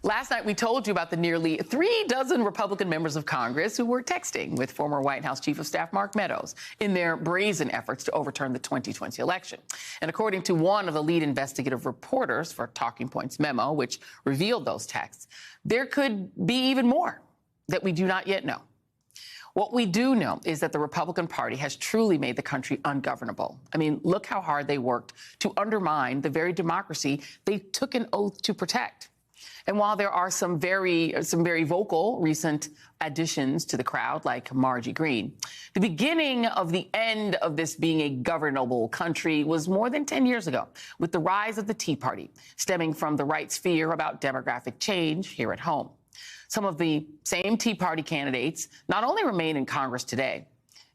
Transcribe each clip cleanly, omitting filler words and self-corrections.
Last night, we told you about the nearly 36 Republican members of Congress who were texting with former White House Chief of Staff Mark Meadows in their brazen efforts to overturn the 2020 election. And according to one of the lead investigative reporters for Talking Points memo, which revealed those texts, there could be even more that we do not yet know. What we do know is that the Republican Party has truly made the country ungovernable. I mean, look how hard they worked to undermine the very democracy they took an oath to protect. And while there are some very vocal recent additions to the crowd, like Margie Green, the beginning of the end of this being a governable country was more than 10 years ago, with the rise of the Tea Party, stemming from the right's fear about demographic change here at home. Some of the same Tea Party candidates not only remain in Congress today,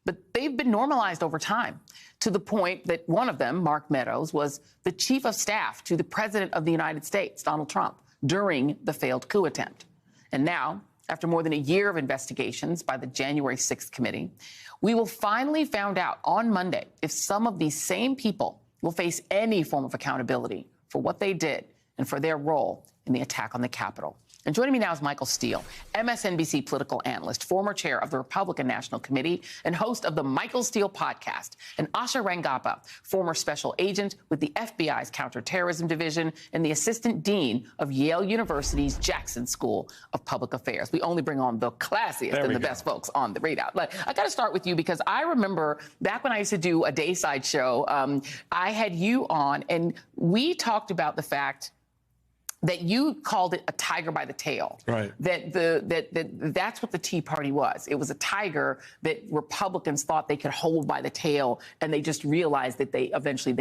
but they've been normalized over time, to the point that one of them, Mark Meadows, was the chief of staff to the president of the United States, Donald Trump, during the failed coup attempt. And now, after more than a year of investigations by the January 6th committee, we will finally find out on Monday if some of these same people will face any form of accountability for what they did and for their role in the attack on the Capitol. And joining me now is Michael Steele, MSNBC political analyst, former chair of the Republican National Committee, and host of the Michael Steele podcast, and Asha Rangappa, former special agent with the FBI's Counterterrorism Division and the assistant dean of Yale University's Jackson School of Public Affairs. We only bring on the classiest and the best folks on the radar. But I got to start with you, because I remember back when I used to do a Dayside show, I had you on, and we talked about the fact that you called it a tiger by the tail. Right. That's what the Tea Party was. It was a tiger that Republicans thought they could hold by the tail, and they just realized that they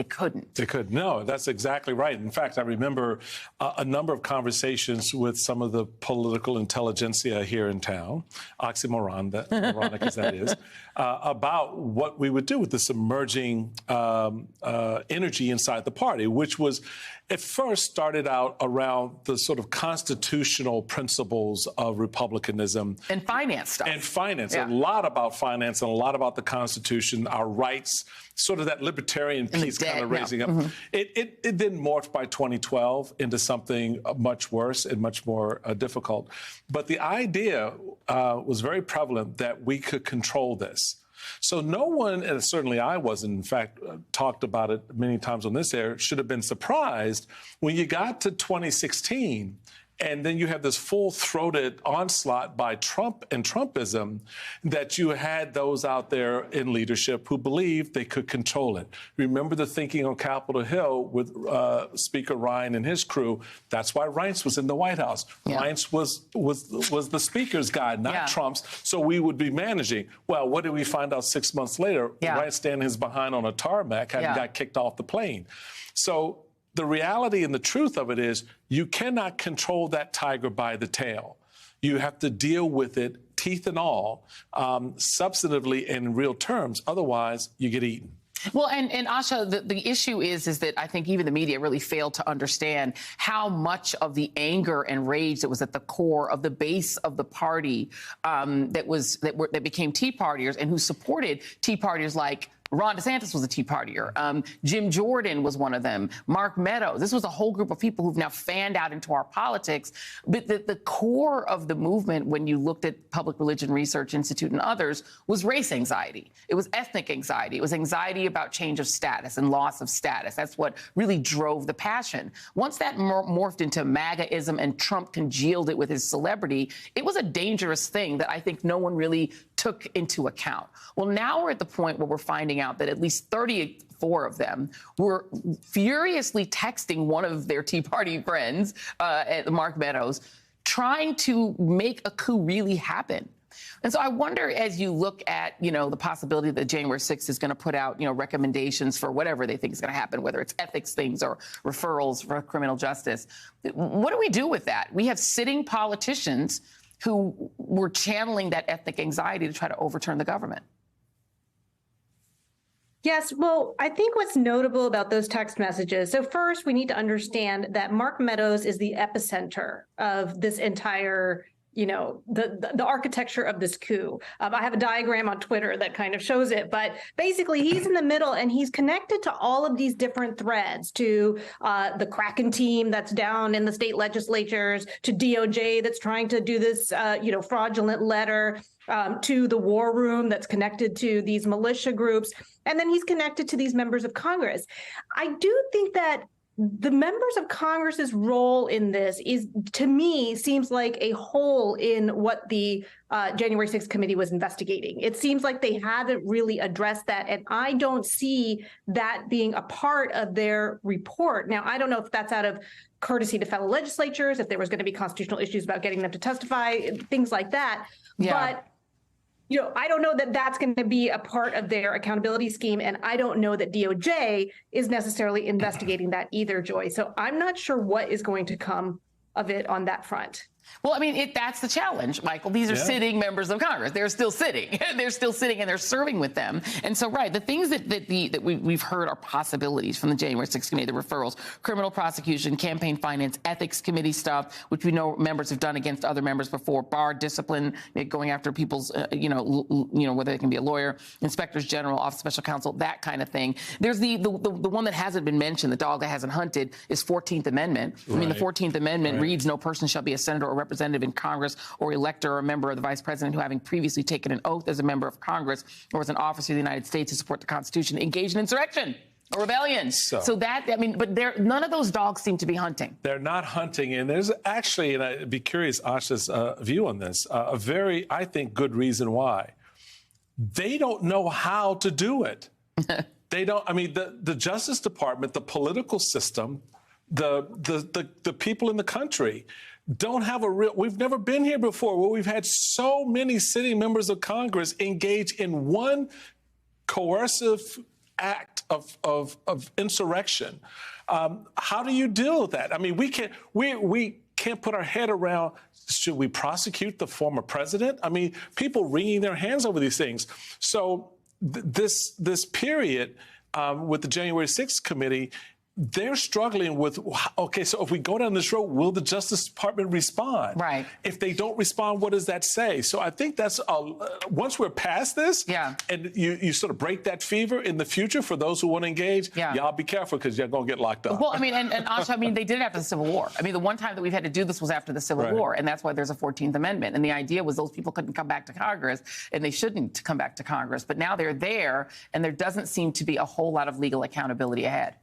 couldn't. They couldn't. No, that's exactly right. In fact, I remember a number of conversations with some of the political intelligentsia here in town, oxymoron, ironic as that is, about what we would do with this emerging energy inside the party, which was at first started out around the sort of constitutional principles of republicanism. And finance stuff. And finance. Yeah. A lot about finance and a lot about the Constitution, our rights, sort of that libertarian piece kind of raising up. Mm-hmm. It then morphed by 2012 into something much worse and much more difficult. But the idea was very prevalent that we could control this. So no one, and certainly I wasn't, in fact, talked about it many times on this air, should have been surprised when you got to 2016 and then you have this full-throated onslaught by Trump and Trumpism, that you had those out there in leadership who believed they could control it. Remember the thinking on Capitol Hill with Speaker Ryan and his crew. That's why Reince was in the White House. Yeah. Reince was the Speaker's guy, not Trump's, so we would be managing. Well, what did we find out 6 months later? Yeah. Reince standing his behind on a tarmac having got kicked off the plane. So the reality and the truth of it is you cannot control that tiger by the tail. You have to deal with it, teeth and all, substantively and in real terms. Otherwise, you get eaten. Well, and Asha, the issue is that I think even the media really failed to understand how much of the anger and rage that was at the core of the base of the party that became Tea Partiers and who supported Tea Partiers like Ron DeSantis was a Tea Partier. Jim Jordan was one of them. Mark Meadows. This was a whole group of people who've now fanned out into our politics. But the core of the movement, when you looked at Public Religion Research Institute and others, was race anxiety. It was ethnic anxiety. It was anxiety about change of status and loss of status. That's what really drove the passion. Once that morphed into MAGAism and Trump congealed it with his celebrity, it was a dangerous thing that I think no one really took into account. Well, now we're at the point where we're finding out that at least 34 of them were furiously texting one of their Tea Party friends, Mark Meadows, trying to make a coup really happen. And so I wonder, as you look at, the possibility that January 6th is going to put out, recommendations for whatever they think is going to happen, whether it's ethics things or referrals for criminal justice, what do we do with that? We have sitting politicians who were channeling that ethnic anxiety to try to overturn the government. Yes, well, I think what's notable about those text messages, so first we need to understand that Mark Meadows is the epicenter of this entire the architecture of this coup. I have a diagram on Twitter that kind of shows it, but basically he's in the middle and he's connected to all of these different threads, to the Kraken team that's down in the state legislatures, to DOJ that's trying to do this, fraudulent letter, to the war room that's connected to these militia groups. And then he's connected to these members of Congress. I do think that the members of Congress's role in this to me, seems like a hole in what the January 6th committee was investigating. It seems like they haven't really addressed that, and I don't see that being a part of their report. Now, I don't know if that's out of courtesy to fellow legislatures, if there was going to be constitutional issues about getting them to testify, things like that. Yeah. But I don't know that that's going to be a part of their accountability scheme. And I don't know that DOJ is necessarily investigating that either, Joy. So I'm not sure what is going to come of it on that front. Well, I mean, that's the challenge, Michael. These are sitting members of Congress. They're still sitting. They're still sitting and they're serving with them. And so, right, the things that we've heard are possibilities from the January 6th committee, the referrals, criminal prosecution, campaign finance, ethics committee stuff, which we know members have done against other members before, bar discipline, going after people's, whether they can be a lawyer, inspectors general, office of special counsel, that kind of thing. There's the one that hasn't been mentioned, the dog that hasn't hunted, is 14th Amendment. Right. I mean, the 14th Amendment reads, no person shall be a senator or representative in Congress or elector or a member of the vice president who, having previously taken an oath as a member of Congress or as an officer of the United States to support the Constitution, engaged in insurrection or rebellion. So that, I mean, but none of those dogs seem to be hunting. They're not hunting. And there's actually, and I'd be curious, Asha's view on this, a very, I think, good reason why. They don't know how to do it. They don't, I mean, the Justice Department, the political system, the people in the country don't have we've never been here before where we've had so many sitting members of Congress engage in one coercive act of insurrection. How do you deal with that? I mean, we can't put our head around, should we prosecute the former president? I mean, people wringing their hands over these things. So this period with the January 6th committee, they're struggling with, okay, so if we go down this road, will the Justice Department respond? Right. If they don't respond, what does that say? So I think that's, once we're past this, and you sort of break that fever in the future for those who want to engage, y'all be careful because you're going to get locked up. Well, I mean, and Asha, I mean, they did it after the Civil War. I mean, the one time that we've had to do this was after the Civil War, and that's why there's a 14th Amendment. And the idea was those people couldn't come back to Congress, and they shouldn't come back to Congress. But now they're there, and there doesn't seem to be a whole lot of legal accountability ahead.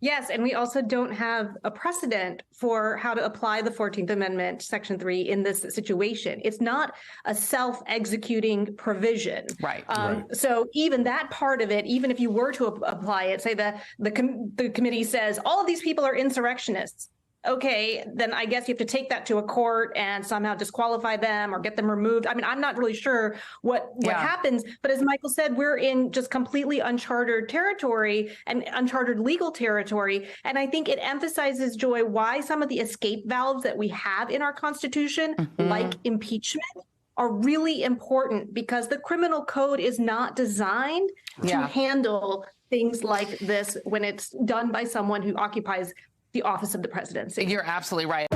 Yes, and we also don't have a precedent for how to apply the 14th Amendment, Section 3, in this situation. It's not a self-executing provision. Right. So even that part of it, even if you were to apply it, say the committee says, all of these people are insurrectionists. Okay, then I guess you have to take that to a court and somehow disqualify them or get them removed. I mean, I'm not really sure what happens, but as Michael said, we're in just completely uncharted territory and uncharted legal territory. And I think it emphasizes, Joy, why some of the escape valves that we have in our Constitution, like impeachment, are really important, because the criminal code is not designed to handle things like this when it's done by someone who occupies the office of the presidency. You're absolutely right.